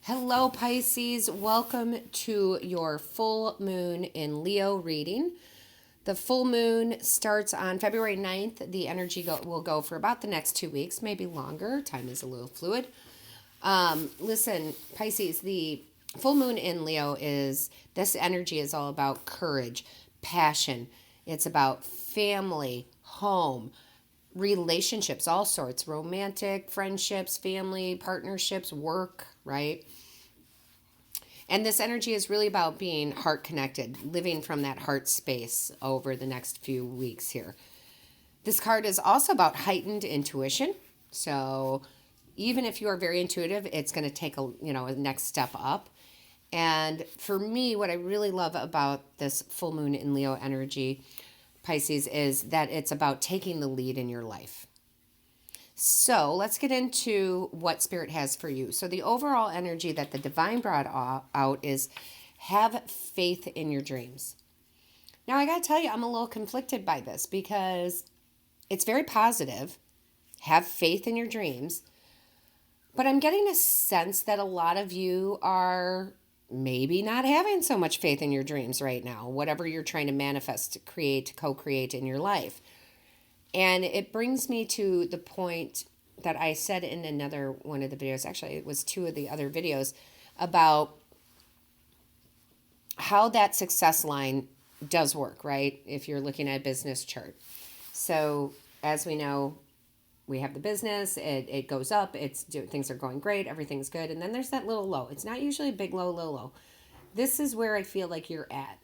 Hello, Pisces. Welcome to your full moon in Leo reading. The full moon starts on February 9th. The energy will go for about the next 2 weeks, maybe longer. Time is a little fluid. Listen, Pisces, the full moon in Leo this energy is all about courage, passion. It's about family, home, relationships, all sorts, romantic, friendships, family, partnerships, work, right? And this energy is really about being heart connected, living from that heart space over the next few weeks here. This card is also about heightened intuition. So even if you are very intuitive, it's going to take a next step up. And for me, what I really love about this full moon in Leo energy, Pisces, is that it's about taking the lead in your life. So let's get into what Spirit has for you. So the overall energy that the divine brought out is have faith in your dreams. Now I got to tell you, I'm a little conflicted by this because it's very positive. Have faith in your dreams. But I'm getting a sense that a lot of you are maybe not having so much faith in your dreams right now, whatever you're trying to manifest, create, co-create in your life. And it brings me to the point that I said in another one of the videos, actually it was two of the other videos, about how that success line does work, right? If you're looking at a business chart. So as we know, we have the business, it goes up, things are going great, everything's good. And then there's that little low. It's not usually a big low, low, low. This is where I feel like you're at.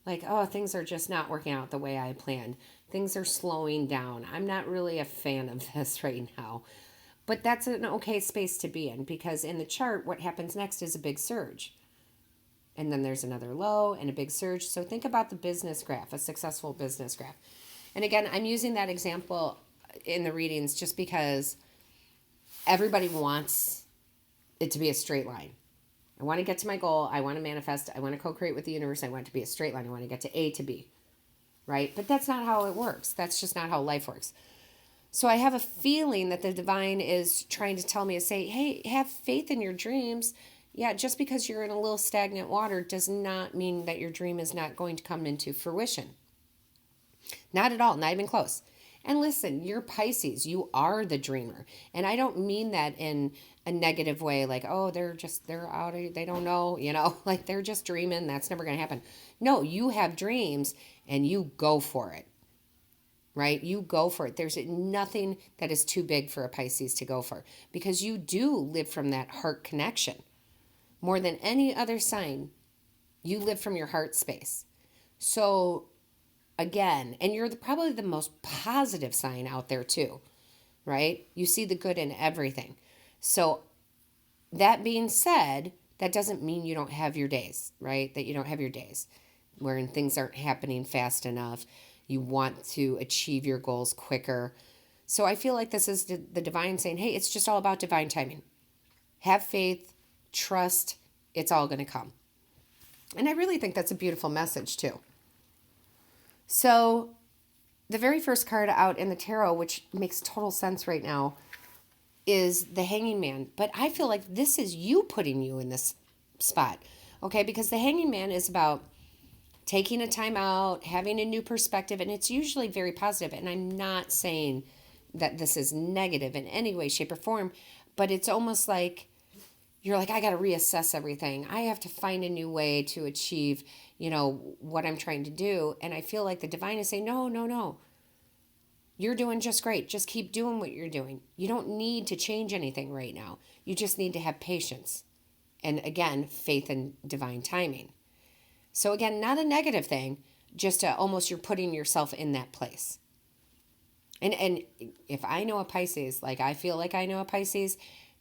Like, oh, things are just not working out the way I planned. Things are slowing down. I'm not really a fan of this right now. But that's an okay space to be in because in the chart, what happens next is a big surge. And then there's another low and a big surge. So think about the business graph, a successful business graph. And again, I'm using that example in the readings just because everybody wants it to be a straight line. I want to get to my goal. I want to manifest. I want to co-create with the universe. I want it to be a straight line. I want to get to A to B, right? But that's not how it works. That's just not how life works. So I have a feeling that the divine is trying to tell me to say, hey, have faith in your dreams. Yeah, just because you're in a little stagnant water does not mean that your dream is not going to come into fruition. Not at all, not even close. And listen, you're Pisces. You are the dreamer. And I don't mean that in a negative way, like, oh, they're out, they don't know, like they're just dreaming. That's never going to happen. No, you have dreams and you go for it, right? You go for it. There's nothing that is too big for a Pisces to go for because you do live from that heart connection. More than any other sign, you live from your heart space. So again, and you're probably the most positive sign out there too, right? You see the good in everything. So that being said, that doesn't mean you don't have your days, right? That you don't have your days wherein things aren't happening fast enough. You want to achieve your goals quicker. So I feel like this is the divine saying, hey, it's just all about divine timing. Have faith, trust, it's all going to come. And I really think that's a beautiful message too. So the very first card out in the tarot, which makes total sense right now, is the Hanging Man. But I feel like this is you putting you in this spot, okay? Because the Hanging Man is about taking a time out, having a new perspective, and it's usually very positive. And I'm not saying that this is negative in any way, shape, or form, but it's almost like you're like, I got to reassess everything. I have to find a new way to achieve, what I'm trying to do. And I feel like the divine is saying, no, no, no. You're doing just great. Just keep doing what you're doing. You don't need to change anything right now. You just need to have patience. And again, faith in divine timing. So again, not a negative thing, just almost you're putting yourself in that place. And if I know a Pisces, like I feel like I know a Pisces,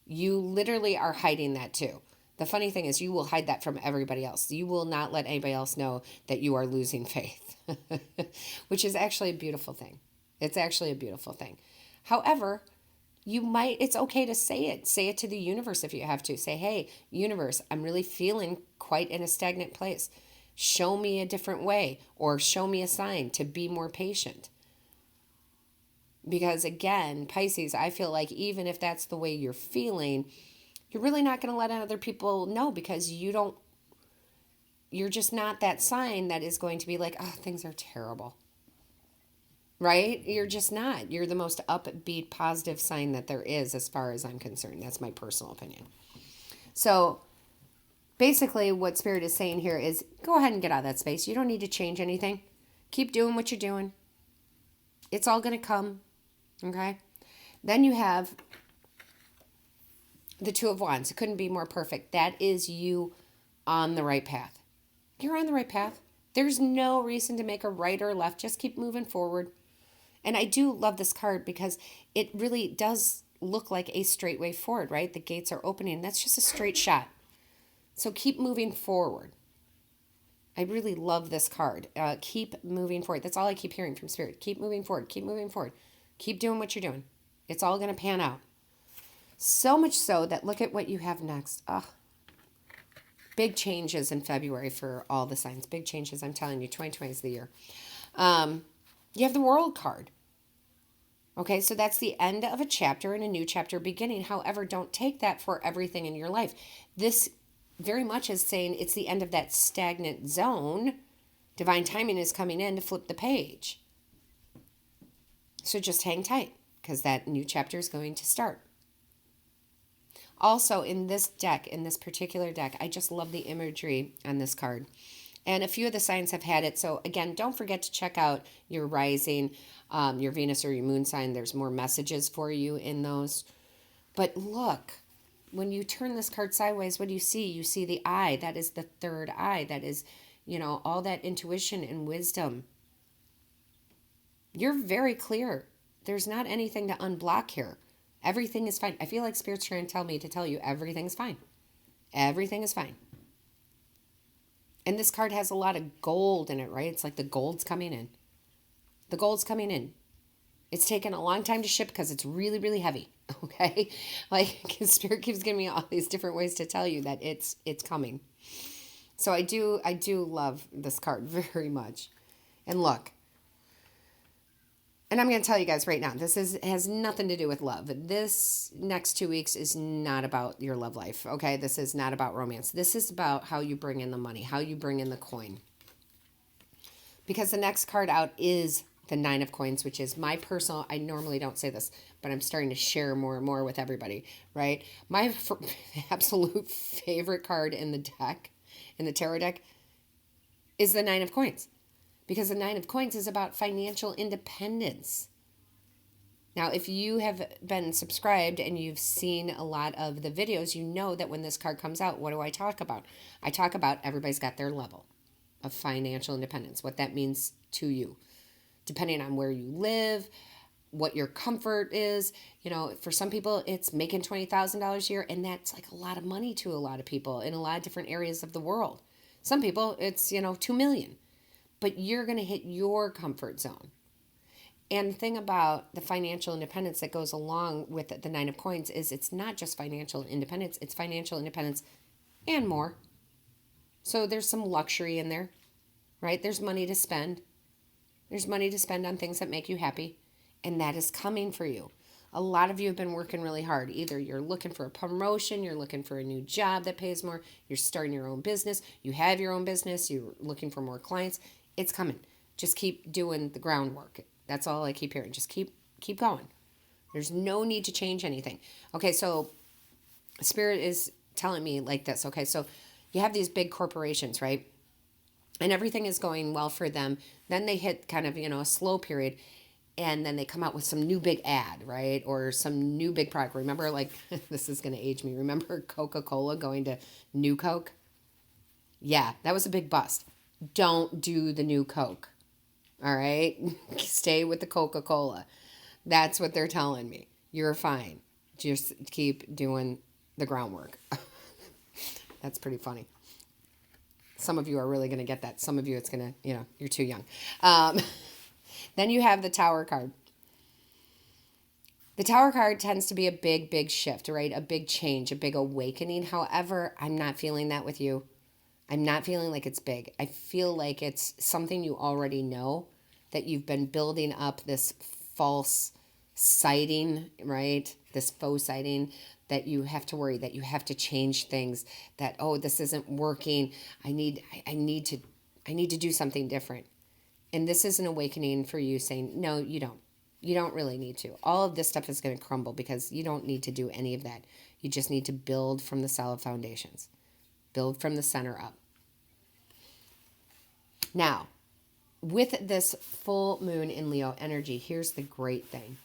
you literally are hiding that too. The funny thing is you will hide that from everybody else. You will not let anybody else know that you are losing faith, which is actually a beautiful thing. It's actually a beautiful thing. However, it's okay to say it. Say it to the universe if you have to. Say, hey, universe, I'm really feeling quite in a stagnant place. Show me a different way or show me a sign to be more patient. Because again, Pisces, I feel like even if that's the way you're feeling, you're really not going to let other people know because you're just not that sign that is going to be like, oh, things are terrible. Right? You're just not. You're the most upbeat, positive sign that there is, as far as I'm concerned. That's my personal opinion. So basically, what Spirit is saying here is go ahead and get out of that space. You don't need to change anything. Keep doing what you're doing. It's all going to come. Okay? Then you have the Two of Wands. It couldn't be more perfect. That is you on the right path. You're on the right path. There's no reason to make a right or left. Just keep moving forward. And I do love this card because it really does look like a straight way forward, right? The gates are opening. That's just a straight shot. So keep moving forward. I really love this card. Keep moving forward. That's all I keep hearing from Spirit. Keep moving forward. Keep moving forward. Keep doing what you're doing. It's all going to pan out. So much so that look at what you have next. Big changes in February for all the signs. Big changes. I'm telling you, 2020 is the year. You have the World card. Okay, so that's the end of a chapter and a new chapter beginning. However, don't take that for everything in your life. This very much is saying it's the end of that stagnant zone. Divine timing is coming in to flip the page. So just hang tight because that new chapter is going to start. Also, in this deck, in this particular deck, I just love the imagery on this card. And a few of the signs have had it. So again, don't forget to check out your rising, your Venus or your moon sign. There's more messages for you in those. But look, when you turn this card sideways, what do you see? You see the eye. That is the third eye. That is, all that intuition and wisdom. You're very clear. There's not anything to unblock here. Everything is fine. I feel like Spirit's trying to tell me to tell you everything's fine. Everything is fine. And this card has a lot of gold in it, right? It's like the gold's coming in. The gold's coming in. It's taken a long time to ship because it's really, really heavy. Okay? Like Spirit keeps giving me all these different ways to tell you that it's coming. So I do love this card very much. And look. And I'm going to tell you guys right now, this has nothing to do with love. This next 2 weeks is not about your love life, okay? This is not about romance. This is about how you bring in the money, how you bring in the coin. Because the next card out is the Nine of Coins, which is my personal, I normally don't say this, but I'm starting to share more and more with everybody, right? My absolute favorite card in the deck, in the tarot deck, is the Nine of Coins. Because the Nine of Coins is about financial independence. Now, if you have been subscribed and you've seen a lot of the videos, you know that when this card comes out, what do I talk about? I talk about everybody's got their level of financial independence, what that means to you, depending on where you live, what your comfort is. For some people, it's making $20,000 a year, and that's like a lot of money to a lot of people in a lot of different areas of the world. Some people, it's, $2 million. But you're going to hit your comfort zone. And the thing about the financial independence that goes along with the Nine of Coins is it's not just financial independence, it's financial independence and more. So there's some luxury in there, right? There's money to spend. There's money to spend on things that make you happy, and that is coming for you. A lot of you have been working really hard. Either you're looking for a promotion, you're looking for a new job that pays more, you're starting your own business, you have your own business, you're looking for more clients. It's coming. Just keep doing the groundwork. That's all I keep hearing. Just keep going. There's no need to change anything. Okay, so Spirit is telling me like this. Okay, so you have these big corporations, right? And everything is going well for them. Then they hit kind of, a slow period. And then they come out with some new big ad, right? Or some new big product. Remember, like, this is going to age me. Remember Coca-Cola going to New Coke? Yeah, that was a big bust. Don't do the new Coke. All right? Stay with the Coca-Cola. That's what they're telling me. You're fine. Just keep doing the groundwork. That's pretty funny. Some of you are really going to get that. Some of you, it's going to, you're too young. Then you have the Tower card. The Tower card tends to be a big, big shift, right? A big change, a big awakening. However, I'm not feeling that with you. I'm not feeling like it's big. I feel like it's something you already know, that you've been building up this false siding, right? This faux siding, that you have to worry, that you have to change things, that, oh, this isn't working. I need to do something different. And this is an awakening for you saying, no, you don't. You don't really need to. All of this stuff is going to crumble because you don't need to do any of that. You just need to build from the solid foundations. Build from the center up. Now, with this full moon in Leo energy, here's the great thing.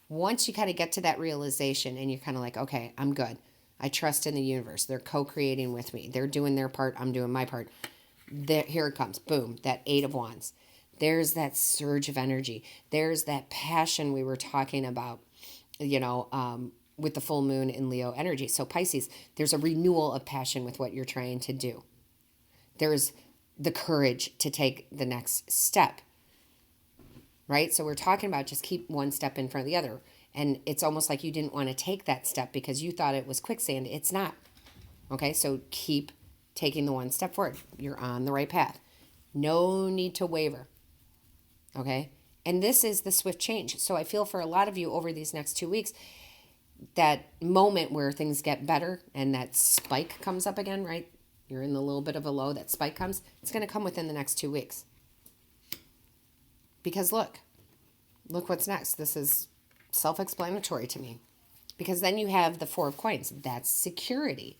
Once you kind of get to that realization and you're kind of like, okay, I'm good. I trust in the universe. They're co-creating with me. They're doing their part. I'm doing my part. Here it comes. Boom. That 8 of Wands. There's that surge of energy. There's that passion we were talking about, with the full moon in Leo energy. So Pisces, there's a renewal of passion with what you're trying to do. There's the courage to take the next step, right? So we're talking about just keep one step in front of the other. And it's almost like you didn't want to take that step because you thought it was quicksand. It's not. Okay, so keep taking the one step forward. You're on the right path. No need to waver. Okay? And this is the swift change. So I feel for a lot of you over these next 2 weeks, that moment where things get better and that spike comes up again, right? You're in a little bit of a low, that spike comes. It's going to come within the next 2 weeks. Because look what's next. This is self-explanatory to me. Because then you have the 4 of coins. That's security.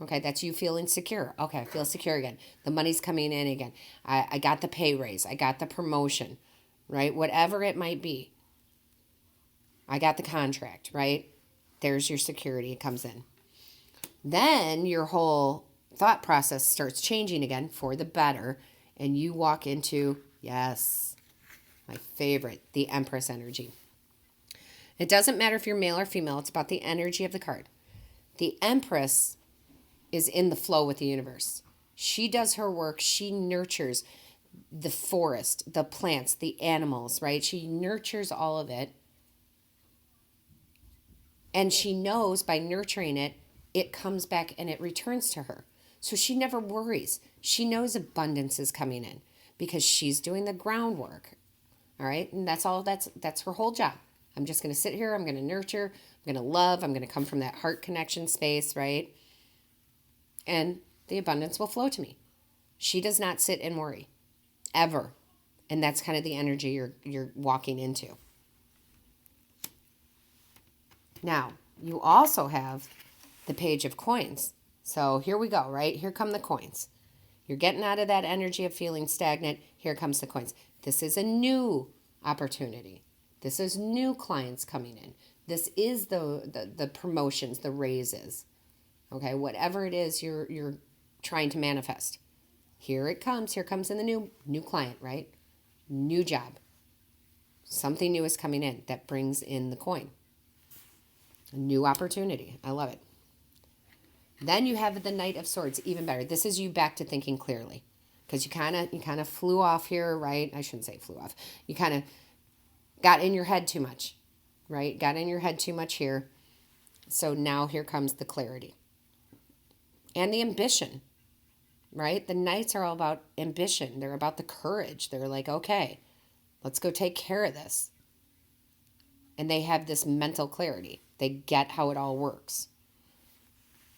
Okay, that's you feeling secure. Okay, I feel secure again. The money's coming in again. I got the pay raise. I got the promotion, right? Whatever it might be. I got the contract, right? There's your security. It comes in. Then your whole thought process starts changing again for the better. And you walk into, yes, my favorite, the Empress energy. It doesn't matter if you're male or female. It's about the energy of the card. The Empress is in the flow with the universe. She does her work. She nurtures the forest, the plants, the animals, right? She nurtures all of it. And she knows by nurturing it, it comes back and it returns to her. So she never worries. She knows abundance is coming in because she's doing the groundwork. All right? And that's her whole job. I'm just going to sit here. I'm going to nurture. I'm going to love. I'm going to come from that heart connection space, right? And the abundance will flow to me. She does not sit and worry, ever. And that's kind of the energy you're walking into. Now, you also have the Page of Coins. So here we go, right? Here come the coins. You're getting out of that energy of feeling stagnant. Here comes the coins. This is a new opportunity. This is new clients coming in. This is the promotions, the raises. Okay, whatever it is you're trying to manifest. Here it comes. Here comes in the new client, right? New job. Something new is coming in that brings in the coin. A new opportunity. I love it. Then you have the Knight of Swords, even better. This is you back to thinking clearly. Because you kind of flew off here, right? I shouldn't say flew off. You kind of got in your head too much, right? Got in your head too much here. So now here comes the clarity. And the ambition, right? The Knights are all about ambition. They're about the courage. They're like, okay, let's go take care of this. And they have this mental clarity. They get how it all works.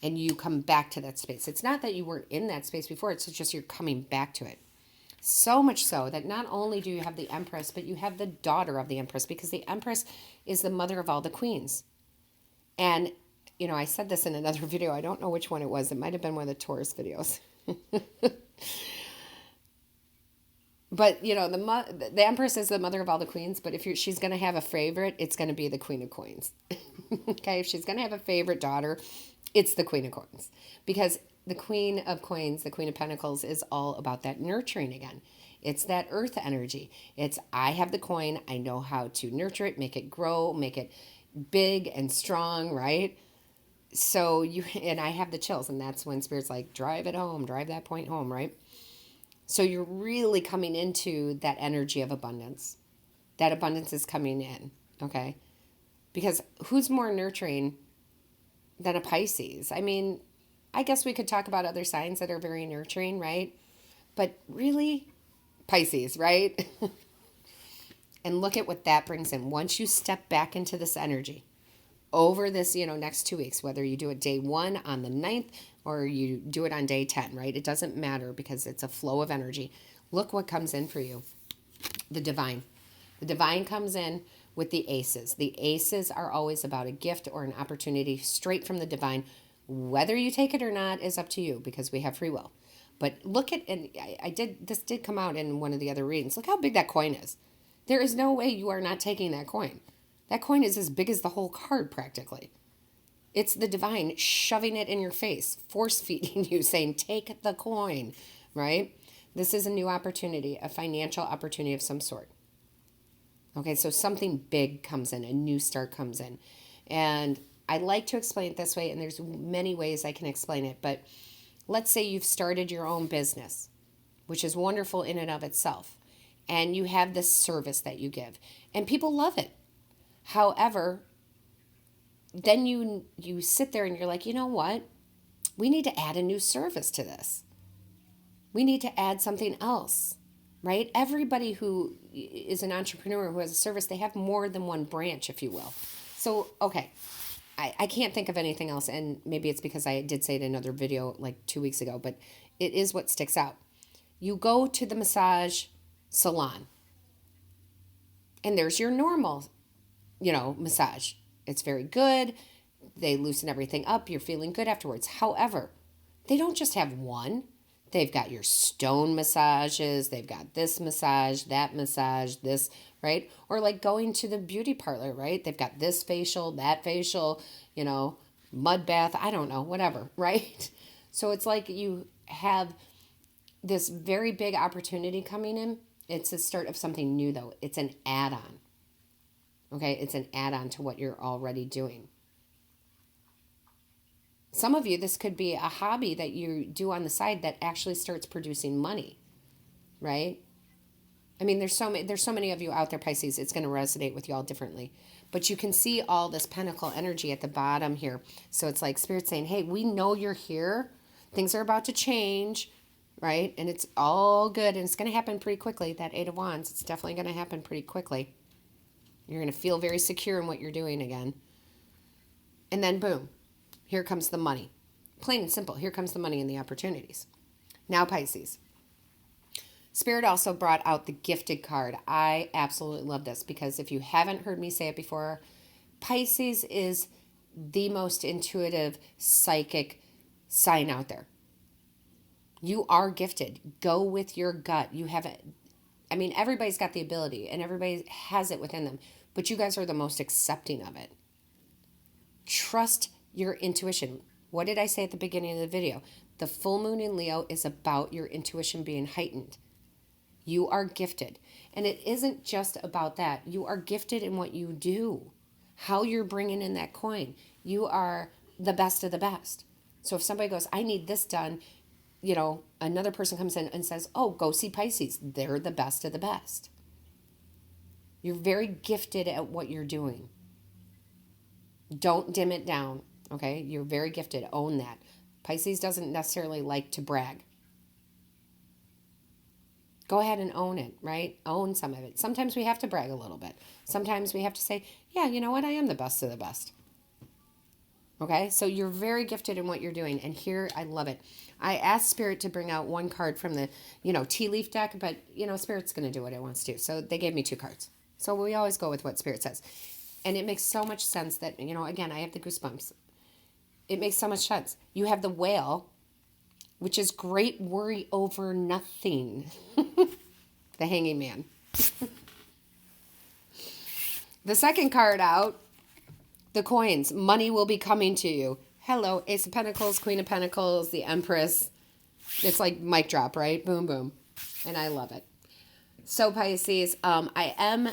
And you come back to that space. It's not that you weren't in that space before. It's just you're coming back to it. So much so that not only do you have the Empress, but you have the daughter of the Empress, because the Empress is the mother of all the queens. And I said this in another video. I don't know which one it was. It might have been one of the Taurus videos. But, the Empress is the mother of all the queens. But if she's going to have a favorite, it's going to be the Queen of Coins. Okay? If she's going to have a favorite daughter, it's the Queen of Coins. Because the Queen of Coins, the Queen of Pentacles, is all about that nurturing again. It's that earth energy. It's, I have the coin. I know how to nurture it, make it grow, make it big and strong, right? So and I have the chills, and that's when Spirit's like, drive it home, drive that point home, right? So you're really coming into that energy of abundance. That abundance is coming in, okay? Because who's more nurturing than a Pisces? I mean, I guess we could talk about other signs that are very nurturing, right? But really, Pisces, right? And look at what that brings in. Once you step back into this energy over this, next 2 weeks, whether you do it day 1 on the 9th or you do it on day 10, right? It doesn't matter because it's a flow of energy. Look what comes in for you. The divine. The divine comes in with the aces. The aces are always about a gift or an opportunity straight from the divine. Whether you take it or not is up to you because we have free will. But look at, and this did come out in one of the other readings. Look how big that coin is. There is no way you are not taking that coin. That coin is as big as the whole card practically. It's the divine shoving it in your face, force feeding you, saying, take the coin, right? This is a new opportunity, a financial opportunity of some sort. Okay, so something big comes in, a new start comes in. And I like to explain it this way, and there's many ways I can explain it, but let's say you've started your own business, which is wonderful in and of itself, and you have this service that you give, and people love it. However, then you sit there and you're like, you know what? We need to add a new service to this. We need to add something else, right? Everybody who is an entrepreneur who has a service, they have more than one branch, if you will. So, okay, I can't think of anything else, and maybe it's because I did say it in another video like 2 weeks ago, but it is what sticks out. You go to the massage salon, and there's your normal, massage. It's very good. They loosen everything up. You're feeling good afterwards. However, they don't just have one. They've got your stone massages. They've got this massage, that massage, this, right? Or like going to the beauty parlor, right? They've got this facial, that facial, mud bath, I don't know, whatever, right? So it's like you have this very big opportunity coming in. It's the start of something new, though. It's an add-on. Okay, it's an add-on to what you're already doing. Some of you, this could be a hobby that you do on the side that actually starts producing money, right? I mean, there's so many of you out there, Pisces, it's going to resonate with you all differently. But you can see all this pentacle energy at the bottom here. So it's like Spirit saying, hey, we know you're here. Things are about to change, right? And it's all good, and it's going to happen pretty quickly. That 8 of Wands, it's definitely going to happen pretty quickly. You're going to feel very secure in what you're doing again. And then boom, here comes the money. Plain and simple, here comes the money and the opportunities. Now Pisces. Spirit also brought out the gifted card. I absolutely love this because if you haven't heard me say it before, Pisces is the most intuitive, psychic sign out there. You are gifted. Go with your gut. You have it. I mean, everybody's got the ability and everybody has it within them, but you guys are the most accepting of it. Trust your intuition. What did I say at the beginning of the video? The full moon in Leo is about your intuition being heightened. You are gifted. And it isn't just about that. You are gifted in what you do, how you're bringing in that coin. You are the best of the best. So if somebody goes, I need this done, another person comes in and says, oh, go see Pisces. They're the best of the best. You're very gifted at what you're doing. Don't dim it down, okay? You're very gifted. Own that. Pisces doesn't necessarily like to brag. Go ahead and own it, right? Own some of it. Sometimes we have to brag a little bit. Sometimes we have to say, yeah, you know what? I am the best of the best. Okay? So you're very gifted in what you're doing. And here, I love it. I asked Spirit to bring out one card from the, tea leaf deck, but, Spirit's going to do what it wants to. So they gave me 2 cards. So we always go with what Spirit says. And it makes so much sense that, again, I have the goosebumps. It makes so much sense. You have the Whale, which is great worry over nothing. The Hanging Man. The second card out, the coins. Money will be coming to you. Hello, Ace of Pentacles, Queen of Pentacles, the Empress. It's like mic drop, right? Boom, boom. And I love it. So Pisces, I am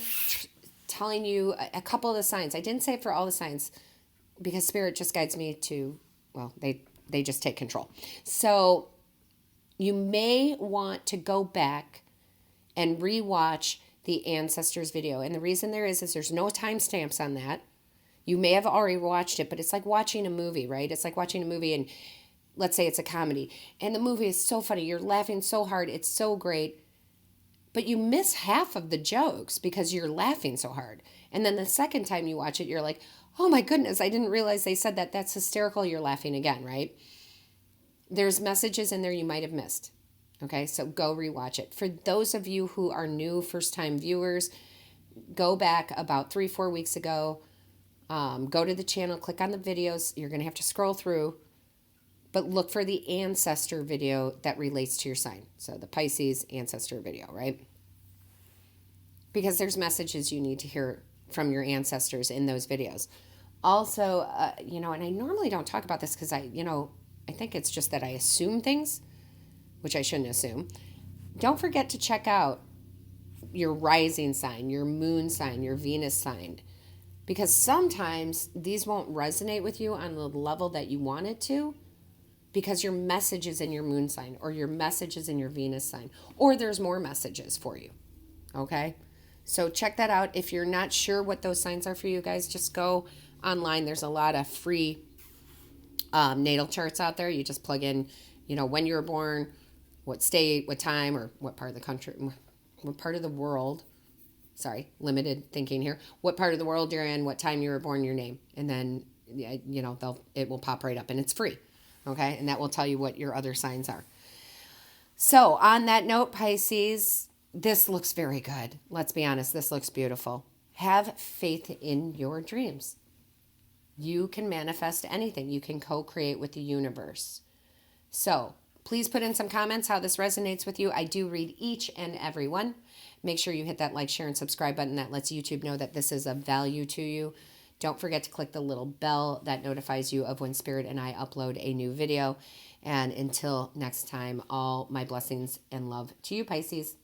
telling you a couple of the signs. I didn't say it for all the signs because Spirit just guides me to, well, they just take control. So you may want to go back and rewatch the Ancestors video. And the reason there is there's no timestamps on that. You may have already watched it, but it's like watching a movie, right? It's like watching a movie and let's say it's a comedy. And the movie is so funny. You're laughing so hard. It's so great. but you miss half of the jokes because you're laughing so hard. And then the second time you watch it, you're like, oh my goodness, I didn't realize they said that. That's hysterical. You're laughing again, right? There's messages in there you might have missed. Okay, so go rewatch it. For those of you who are new first-time viewers, go back about 3-4 weeks ago. Go to the channel, click on the videos. You're going to have to scroll through, but look for the ancestor video that relates to your sign. So the Pisces ancestor video, right? Because there's messages you need to hear from your ancestors in those videos. Also, and I normally don't talk about this because I think it's just that I assume things, which I shouldn't assume. Don't forget to check out your rising sign, your moon sign, your Venus sign, because sometimes these won't resonate with you on the level that you want it to, because your message is in your moon sign or your message is in your Venus sign, or there's more messages for you. Okay? So check that out. If you're not sure what those signs are for you guys, just go online. There's a lot of free natal charts out there. You just plug in, when you were born, what state, what time, or what part of the country, what part of the world. Sorry, limited thinking here. What part of the world you're in, what time you were born, your name. And then, it will pop right up and it's free. Okay? And that will tell you what your other signs are. So on that note, Pisces, this looks very good. Let's be honest. This looks beautiful. Have faith in your dreams. You can manifest anything. You can co-create with the universe. So please put in some comments how this resonates with you. I do read each and every one. Make sure you hit that like, share, and subscribe button. That lets YouTube know that this is of value to you. Don't forget to click the little bell that notifies you of when Spirit and I upload a new video. And until next time, all my blessings and love to you, Pisces.